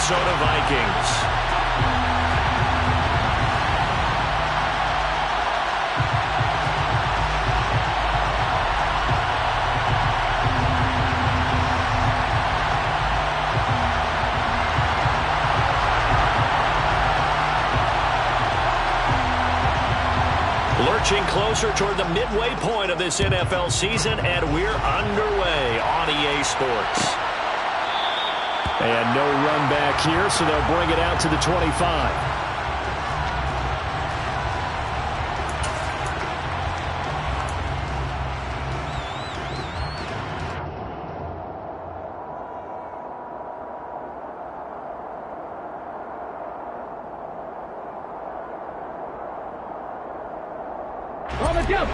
Minnesota Vikings. Lurching closer toward the midway point of this NFL season, and we're underway on EA Sports. And no run back here, so they'll bring it out to the 25. On the jump.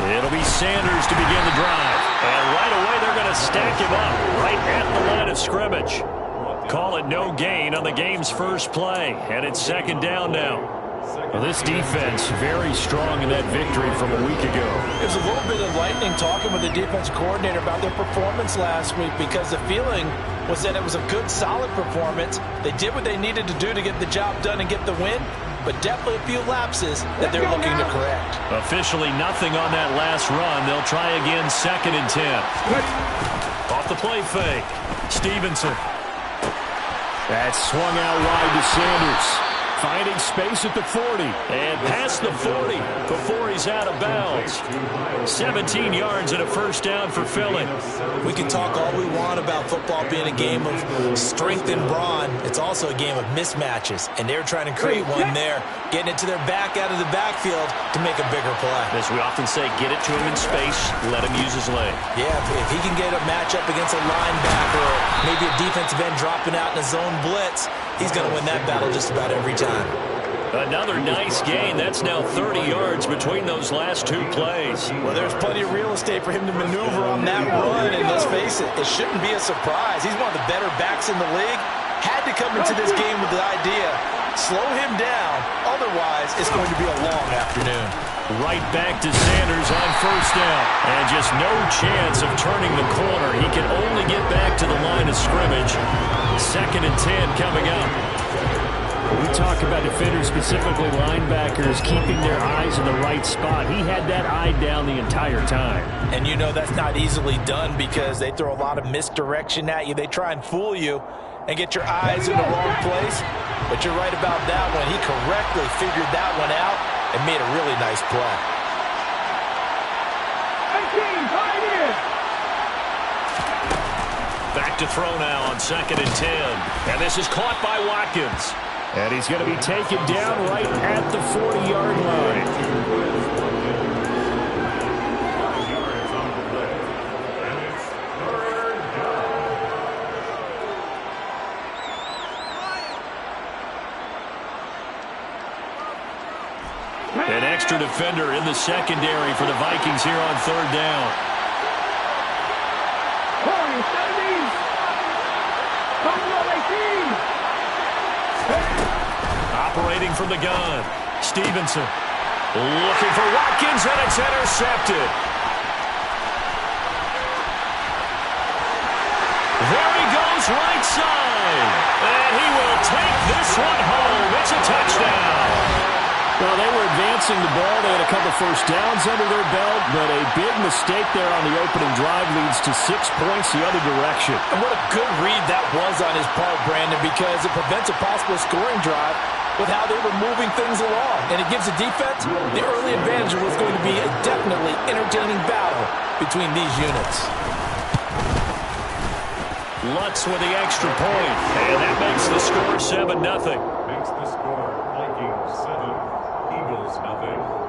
It'll be Sanders to begin the drive. And right away, they're going to stack him up right at the line of scrimmage. Call it no gain on the game's first play. And it's second down now. Well, this defense very strong in that victory from a week ago. There's a little bit of lightning talking with the defense coordinator about their performance last week because the feeling was that it was a good, solid performance. They did what they needed to do to get the job done and get the win, but definitely a few lapses that they're looking to correct. Officially nothing on that last run. They'll try again, 2nd and 10. Off the play fake. Stevenson. That's swung out wide to Sanders. Finding space at the 40. And past the 40 before he's out of bounds. 17 yards and a first down for Philly. We can talk all we want about football being a game of strength and brawn. It's also a game of mismatches, and they're trying to create one there, getting it to their back out of the backfield to make a bigger play. As we often say, get it to him in space, let him use his leg. Yeah, if he can get a matchup against a linebacker or maybe a defensive end dropping out in a zone blitz, he's going to win that battle just about every time. Another nice gain. That's now 30 yards between those last two plays. Well, there's plenty of real estate for him to maneuver on that run, and let's face it, it shouldn't be a surprise. He's one of the better backs in the league. Had to come into this game with the idea, slow him down, otherwise it's going to be a long afternoon. Right back to Sanders on first down. And just no chance of turning the corner. He can only get back to the line of scrimmage. 2nd and 10 coming up. We talk about defenders, specifically linebackers, keeping their eyes in the right spot. He had that eye down the entire time. And you know that's not easily done because they throw a lot of misdirection at you. They try and fool you and get your eyes in the wrong place. But you're right about that one. He correctly figured that one out and made a really nice play. 18, right in. Back to throw now on 2nd and 10. And this is caught by Watkins. And he's going to be taken down right at the 40-yard line. An extra defender in the secondary for the Vikings here on 3rd down. Operating from the gun. Stevenson looking for Watkins, and it's intercepted. There he goes, right side. And he will take this one home. It's a touchdown. Well, they were advancing the ball. They had a couple first downs under their belt, but a big mistake there on the opening drive leads to 6 points the other direction. And what a good read that was on his part, Brandon, because it prevents a possible scoring drive with how they were moving things along. And it gives the defense the early advantage of what's going to be a definitely entertaining battle between these units. Lutz with the extra point, and that makes the score 7-0. Makes the score Vikings 7, Eagles 0.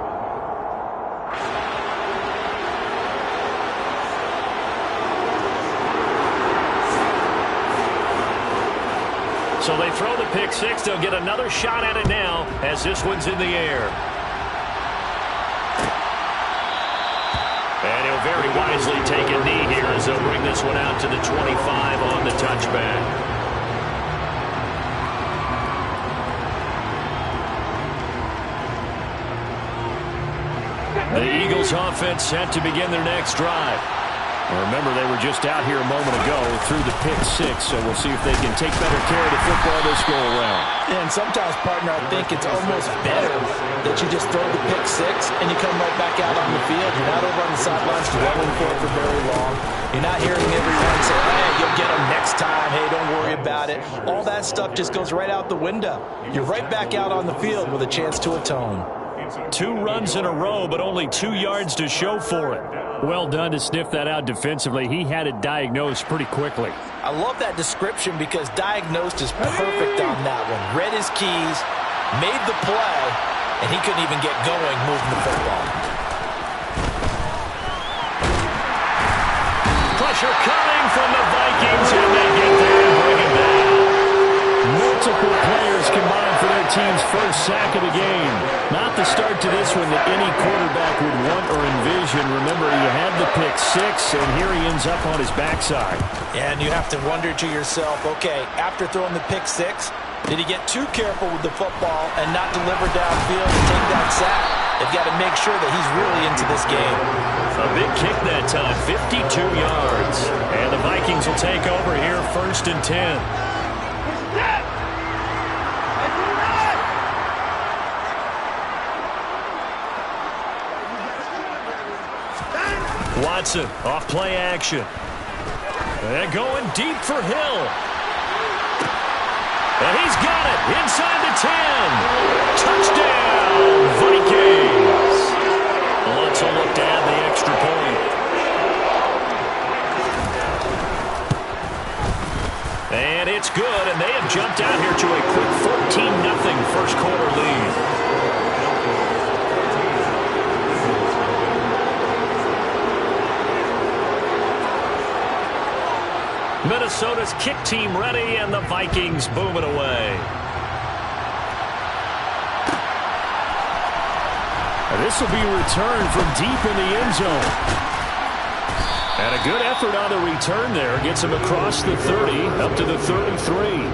So they throw the pick six. They'll get another shot at it now as this one's in the air. And he'll very wisely take a knee here as they'll bring this one out to the 25 on the touchback. The Eagles offense set to begin their next drive. Remember, they were just out here a moment ago through the pick six, so we'll see if they can take better care of the football this go-around. And sometimes, partner, I think it's almost better that you just throw the pick six and you come right back out on the field. You're not over on the sidelines dwelling for it for very long. You're not hearing everyone say, hey, you'll get them next time. Hey, don't worry about it. All that stuff just goes right out the window. You're right back out on the field with a chance to atone. 2 runs in a row, but only 2 yards to show for it. Well done to sniff that out defensively. He had it diagnosed pretty quickly. I love that description because diagnosed is perfect on that one. Read his keys, made the play, and he couldn't even get going moving the football. Pressure coming from the Vikings, and they get there and bring it down. Multiple players combined for their team's first sack of the game. Not the start to this one that any quarterback would want or envision. Remember, he had the pick six, and here he ends up on his backside. And you have to wonder to yourself, okay, after throwing the pick six, did he get too careful with the football and not deliver downfield and take that sack? They've got to make sure that he's really into this game. A big kick that time, 52 yards. And the Vikings will take over here, 1st and 10. Watson, off play action. And going deep for Hill. And he's got it inside the 10. Touchdown, Vikings. Let's look to add the extra point. And it's good, and they have jumped out here to a quick 14-0 first quarter lead. Minnesota's kick team ready, and the Vikings boom it away. This will be returned from deep in the end zone. And a good effort on the return there. Gets him across the 30, up to the 33.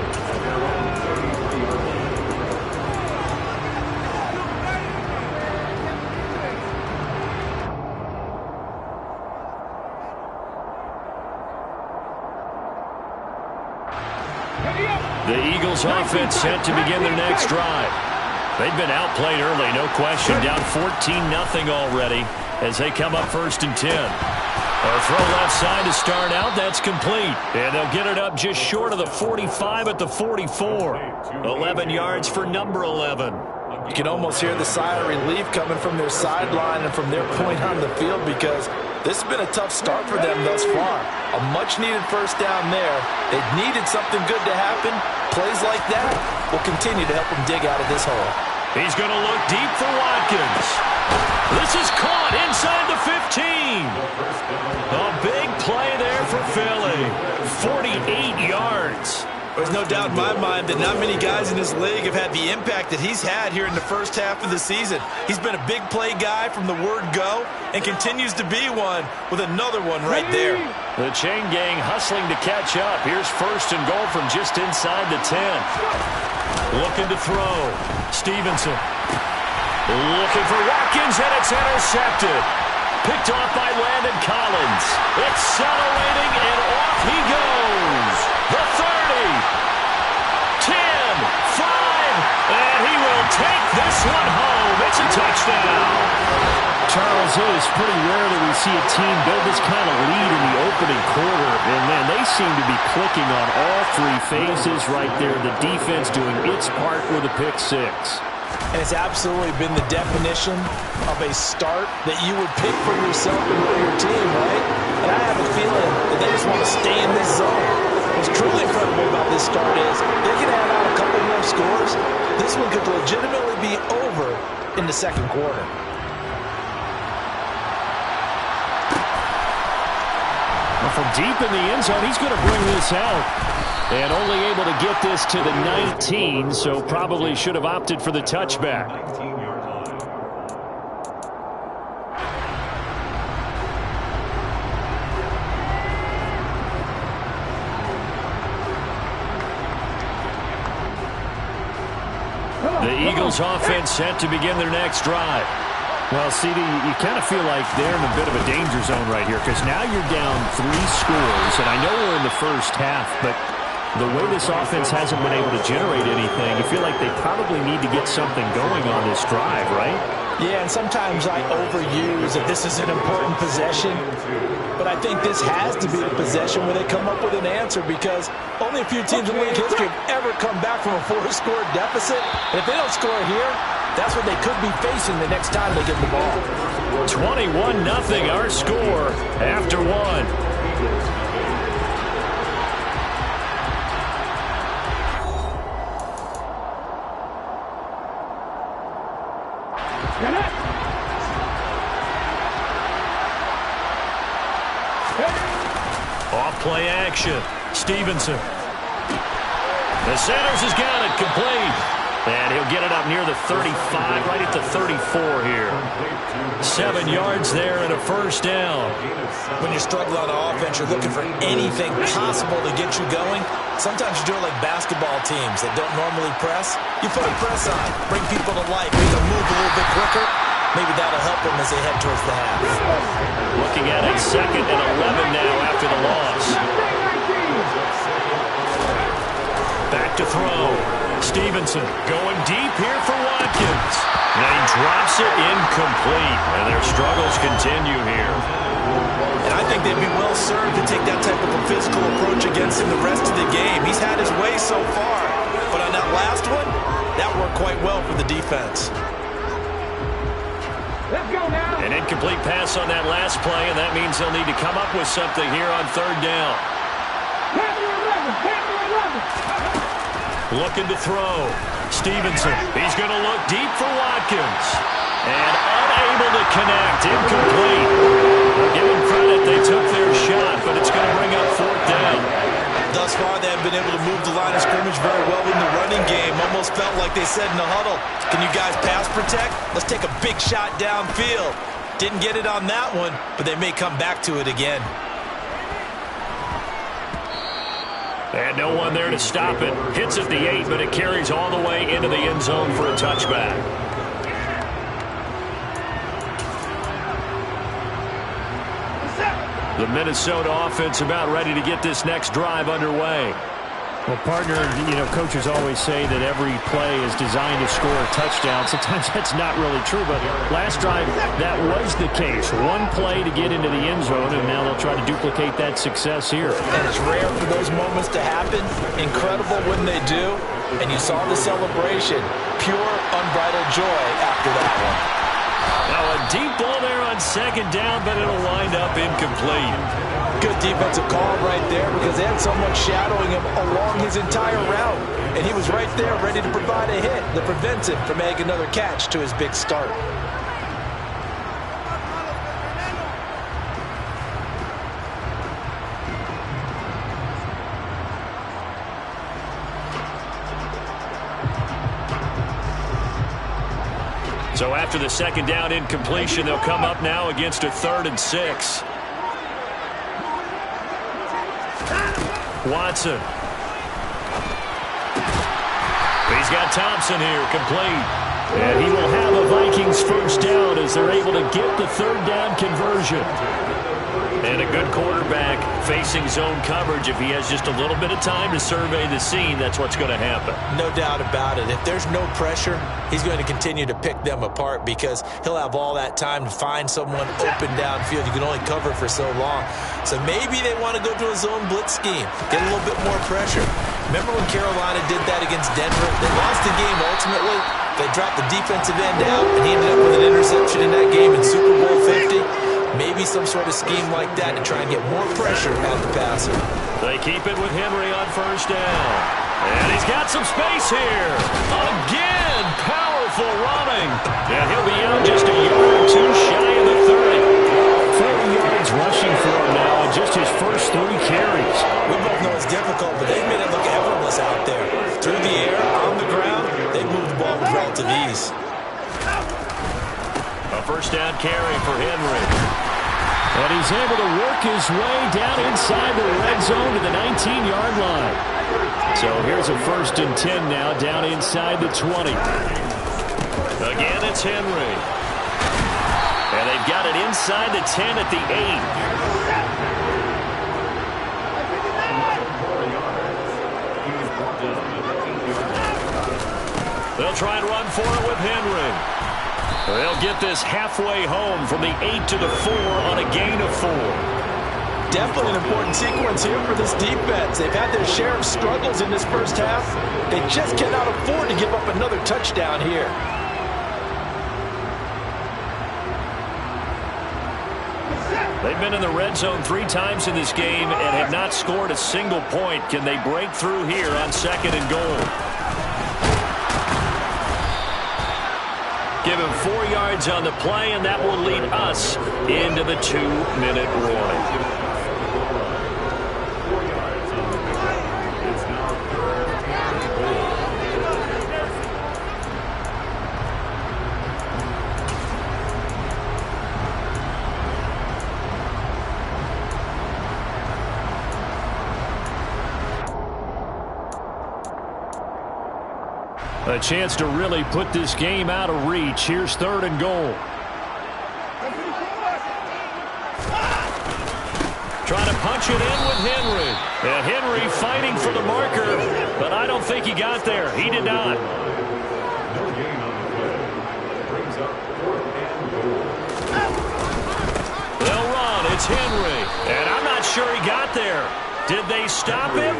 The Eagles offense set to begin their next drive. They've been outplayed early, no question. Down 14-0 already as they come up 1st and 10. A throw left side to start out. That's complete. And they'll get it up just short of the 45 at the 44. 11 yards for number 11. You can almost hear the sigh of relief coming from their sideline and from their point on the field because this has been a tough start for them thus far. A much-needed first down there. They needed something good to happen. Plays like that will continue to help them dig out of this hole. He's going to look deep for Watkins. This is caught inside the 15. A big play there for Philly. 48 yards. There's no doubt in my mind that not many guys in this league have had the impact that he's had here in the first half of the season. He's been a big play guy from the word go and continues to be one with another one right there. The chain gang hustling to catch up. Here's 1st and goal from just inside the 10. Looking to throw. Stevenson. Looking for Watkins, and it's intercepted. Picked off by Landon Collins. Accelerating, and off he goes. The 30. 10. 5. And he will take this one home. It's a touchdown. Charles, it is pretty rare that we see a team build this kind of lead in the opening quarter. And, man, they seem to be clicking on all 3 phases right there. The defense doing its part with a pick six. And it's absolutely been the definition of a start that you would pick for yourself and for your team, right? And I have a feeling that they just want to stay in this zone. What's truly incredible about this start is they can add on a couple more scores. This one could legitimately be over in the second quarter. Well, from deep in the end zone, he's going to bring this out. And only able to get this to the 19, so probably should have opted for the touchback. 19-yard line. The Eagles offense set to begin their next drive. Well, CD, you kind of feel like they're in a bit of a danger zone right here because now you're down 3 scores, and I know we're in the first half, but the way this offense hasn't been able to generate anything, you feel like they probably need to get something going on this drive, right? Yeah, and sometimes I overuse that this is an important possession, but I think this has to be the possession where they come up with an answer because only a few teams in league history have ever come back from a 4-score deficit, and if they don't score here, that's what they could be facing the next time they get the ball. 21-0 our score after 1. Off play action. Stevenson. The Sanders has got it complete. And he'll get it up near the 35, right at the 34 here. 7 yards there and a first down. When you're struggling on offense, you're looking for anything possible to get you going. Sometimes you do it like basketball teams that don't normally press. You put a press on, bring people to life, make them move a little bit quicker. Maybe that'll help them as they head towards the half. Looking at a 2nd and 11 now after the loss. Back to throw. Stevenson going deep here for Watkins. And he drops it incomplete. And their struggles continue here. And I think they'd be well served to take that type of a physical approach against him the rest of the game. He's had his way so far. But on that last one, that worked quite well for the defense. Let's go now. An incomplete pass on that last play, and that means they'll need to come up with something here on 3rd down. Looking to throw. Stevenson. He's going to look deep for Watkins. And unable to connect. Incomplete. I'll give them credit. They took their shot, but it's going to bring up 4th down. Thus far, they have been able to move the line of scrimmage very well in the running game. Almost felt like they said in the huddle, can you guys pass protect? Let's take a big shot downfield. Didn't get it on that one, but they may come back to it again. And no one there to stop it. Hits at the 8, but it carries all the way into the end zone for a touchback. The Minnesota offense about ready to get this next drive underway. Well, partner, coaches always say that every play is designed to score a touchdown. Sometimes that's not really true, but last drive, that was the case. One play to get into the end zone, and now they'll try to duplicate that success here. And it's rare for those moments to happen. Incredible when they do. And you saw the celebration. Pure, unbridled joy after that one. Now a deep ball there on 2nd down, but it'll wind up incomplete. Good defensive call right there because they had someone shadowing him along his entire route. And he was right there ready to provide a hit that prevents him from making another catch to his big start. So after the 2nd down incompletion, they'll come up now against a 3rd and 6. Watson. He's got Thompson here, complete. And he will have a Vikings first down as they're able to get the 3rd down conversion. And a good quarterback facing zone coverage. If he has just a little bit of time to survey the scene, that's what's going to happen. No doubt about it. If there's no pressure, he's going to continue to pick them apart because he'll have all that time to find someone open downfield. You can only cover for so long. So maybe they want to go to a zone blitz scheme, get a little bit more pressure. Remember when Carolina did that against Denver? They lost the game ultimately. They dropped the defensive end out, and he ended up with an interception in that game in Super Bowl 50. Maybe some sort of scheme like that to try and get more pressure at the passer. They keep it with Henry on 1st down. And he's got some space here. Again, powerful running. And he'll be out just a yard or 2 shy of the 30. 40 yards rushing for him now in just his first 3 carries. We both know it's difficult, but they've made it look effortless out there. Through the air, on the ground, they move the ball with relative ease. A 1st down carry for Henry. And he's able to work his way down inside the red zone to the 19-yard line. So here's a 1st and 10 now down inside the 20. Again, it's Henry. And they've got it inside the 10 at the 8. They'll try and run for it with Henry. They'll get this halfway home from the 8 to the 4 on a gain of 4. Definitely an important sequence here for this defense. They've had their share of struggles in this first half. They just cannot afford to give up another touchdown here. They've been in the red zone 3 times in this game and have not scored a single point. Can they break through here on 2nd and goal? Give him 4 yards on the play, and that will lead us into the 2-minute warning. A chance to really put this game out of reach. Here's 3rd and goal. Trying to punch it in with Henry. And Henry fighting for the marker, but I don't think he got there. He did not. No gain on the play. Brings up 4th and goal. They'll run. It's Henry. And I'm not sure he got there. Did they stop him?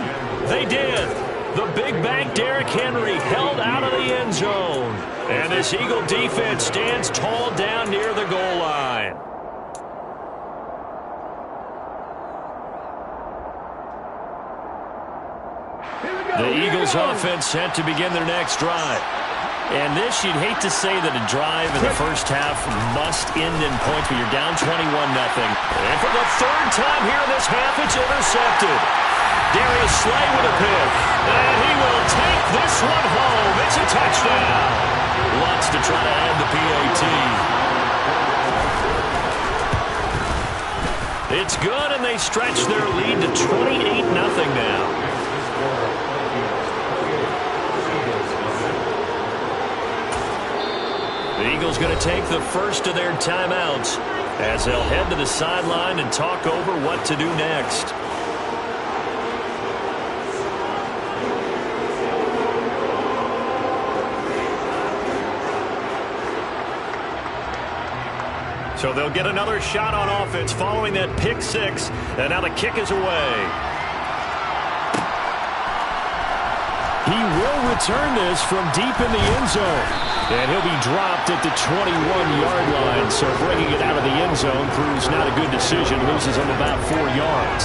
They did. The big back Derrick Henry held out of the end zone. And this Eagle defense stands tall down near the goal line. The Eagles offense set to begin their next drive. And this, you'd hate to say that a drive in the first half must end in points, but you're down 21-0. And for the 3rd time here in this half, it's intercepted. Darius Slay with a pick. And he will take this one home. It's a touchdown. Wants to try to add the PAT. It's good, and they stretch their lead to 28-0 now. The Eagles going to take the first of their timeouts as they'll head to the sideline and talk over what to do next. So they'll get another shot on offense following that pick 6, and now the kick is away. He will return this from deep in the end zone. And he'll be dropped at the 21-yard line. So bringing it out of the end zone proves not a good decision. Loses him about 4 yards.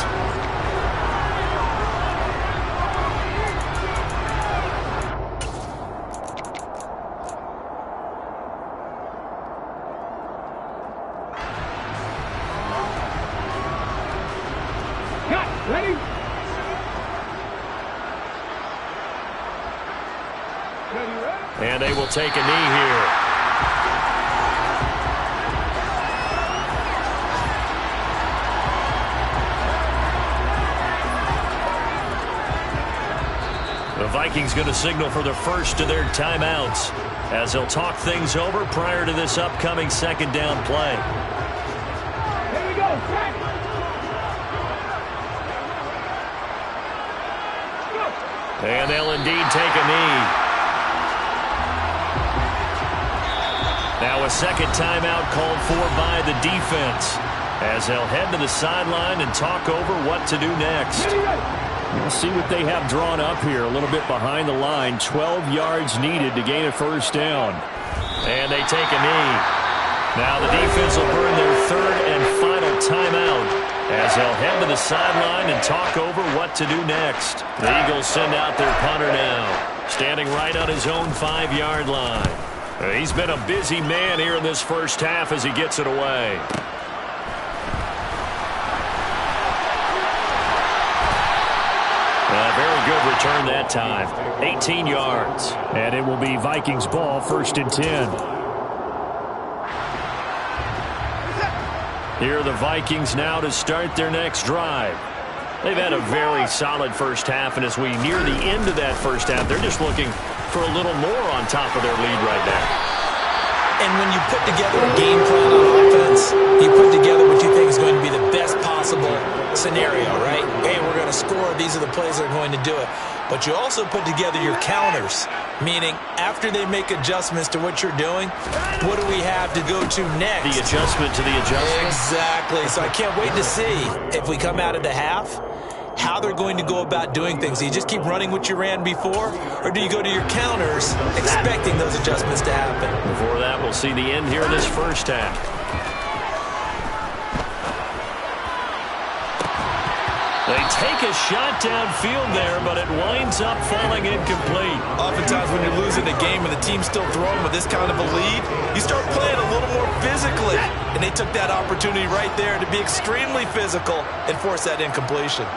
Cut. Ready? And they will take a knee here. The Vikings going to signal for the first of their timeouts as they'll talk things over prior to this upcoming 2nd down play. Here we go. Set. And they'll indeed take a knee. Now a 2nd timeout called for by the defense as they'll head to the sideline and talk over what to do next. We'll see what they have drawn up here. A little bit behind the line. 12 yards needed to gain a 1st down. And they take a knee. Now the defense will burn their 3rd and final timeout as they'll head to the sideline and talk over what to do next. The Eagles send out their punter now, standing right on his own 5-yard line. He's been a busy man here in this first half as he gets it away. A very good return that time. 18 yards. And it will be Vikings ball, 1st and 10. Here are the Vikings now to start their next drive. They've had a very solid first half, and as we near the end of that first half, they're just looking for a little more on top of their lead right now. And when you put together a game plan on offense, you put together what you think is going to be the best possible scenario, right? Hey, we're going to score. These are the plays that are going to do it. But you also put together your counters, meaning after they make adjustments to what you're doing, what do we have to go to next? The adjustment to the adjustment. Exactly. So I can't wait to see if we come out of the half, how they're going to go about doing things. Do you just keep running what you ran before, or do you go to your counters expecting those adjustments to happen? Before that, we'll see the end here in this first half. They take a shot downfield there, but it winds up falling incomplete. Oftentimes when you're losing a game and the team's still throwing with this kind of a lead, you start playing a little more physically. And they took that opportunity right there to be extremely physical and force that incompletion.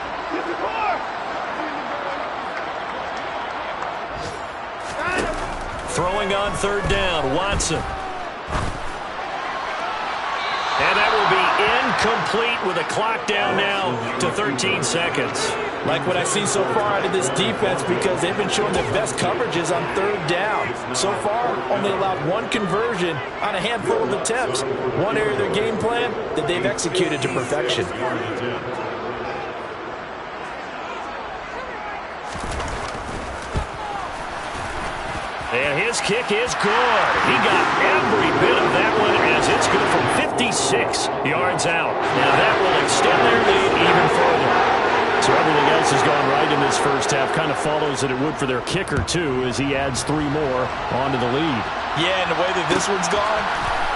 Throwing on third down, Watson. And that will be incomplete with a clock down now to 13 seconds. Like what I've seen so far out of this defense, because they've been showing their best coverages on third down. So far, only allowed one conversion on a handful of attempts. One area of their game plan that they've executed to perfection. And his kick is good. He got every bit of that one as it's good from 56 yards out. Now that will extend their lead even further. So everything else has gone right in this first half. Kind of follows that it would for their kicker, too, as he adds 3 more onto the lead. Yeah, and the way that this one's gone,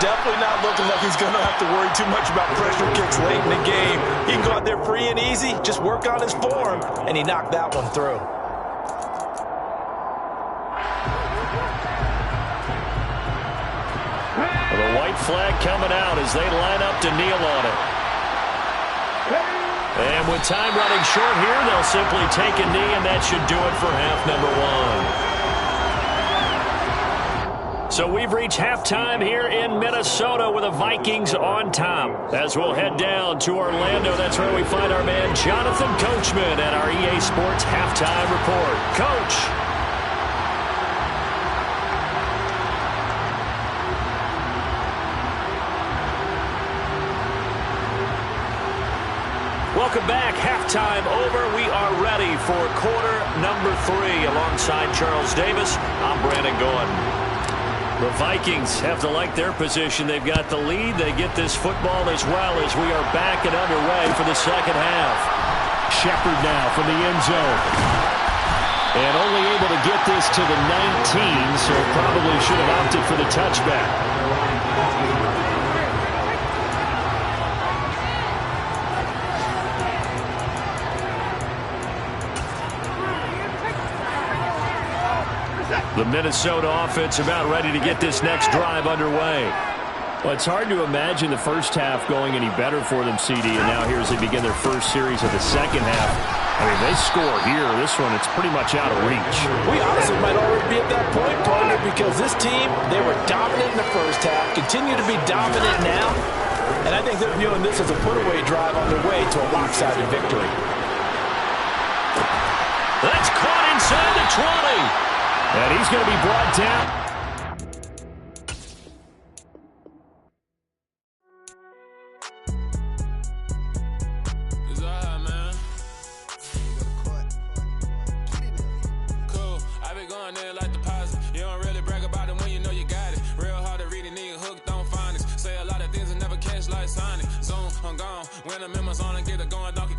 definitely not looking like he's going to have to worry too much about pressure kicks late in the game. He can go out there free and easy, just work on his form, and he knocked that one through. The white flag coming out as they line up to kneel on it. And with time running short here, they'll simply take a knee, and that should do it for half number 1. So we've reached halftime here in Minnesota with the Vikings on top. As we'll head down to Orlando, that's where we find our man Jonathan Coachman at our EA Sports Halftime Report. Coach. Welcome back. Halftime over. We are ready for quarter number 3. Alongside Charles Davis, I'm Brandon Gordon. The Vikings have to like their position. They've got the lead. They get this football as well as we are back and underway for the second half. Shepard now from the end zone. And only able to get this to the 19, so probably should have opted for the touchback. The Minnesota offense about ready to get this next drive underway. Well, it's hard to imagine the first half going any better for them, CD, and now here as they begin their first series of the second half. I mean, they score here. This one, it's pretty much out of reach. We honestly might already be at that point, partner, because this team, they were dominant in the first half, continue to be dominant now, and I think they're viewing this as a put-away drive on their way to a lopsided victory. That's caught inside the 20. And he's going to be brought down. It's all right, man. Cool. I been going there like deposit. You don't really brag about it when you know you got it. Real hard to read a nigga hooked on finance. Say a lot of things and never catch like Sonic. Zoom, I'm gone. When I'm in my zone and get it going, donkey